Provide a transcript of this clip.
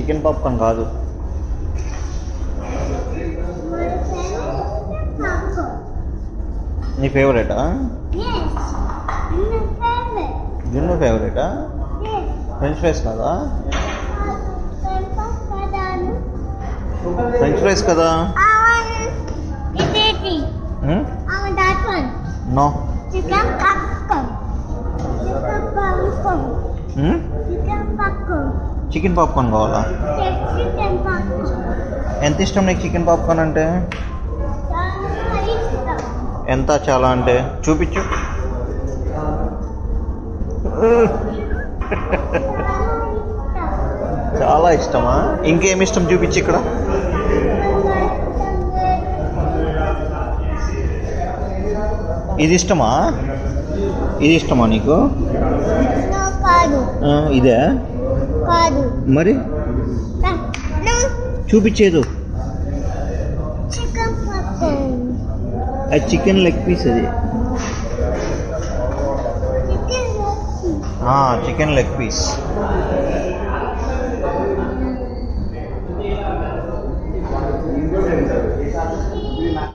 Chicken popcorn కాదు. నీ ఫేవరెటా? జున్ను ఫేవరెటా? ఫ్రెంచ్ ఫ్రైస్ కాదా? ఫ్రెంచ్ ఫ్రైస్ కదా? నో. చికెన్ పాప్కార్న్ కావాలా? ఎంత ఇష్టం నీకు చికెన్ పాప్కార్న్ అంటే? ఎంత చాలా అంటే చూపించు. చాలా ఇష్టమా? ఇంకేమి ఇష్టం చూపించు ఇక్కడ. ఇది ఇష్టమా? ఇది ఇష్టమా నీకు? ఇదే మరి చూపించేదు. అది చికెన్ లెగ్ పీస్. అది చికెన్ లెగ్ పీస్.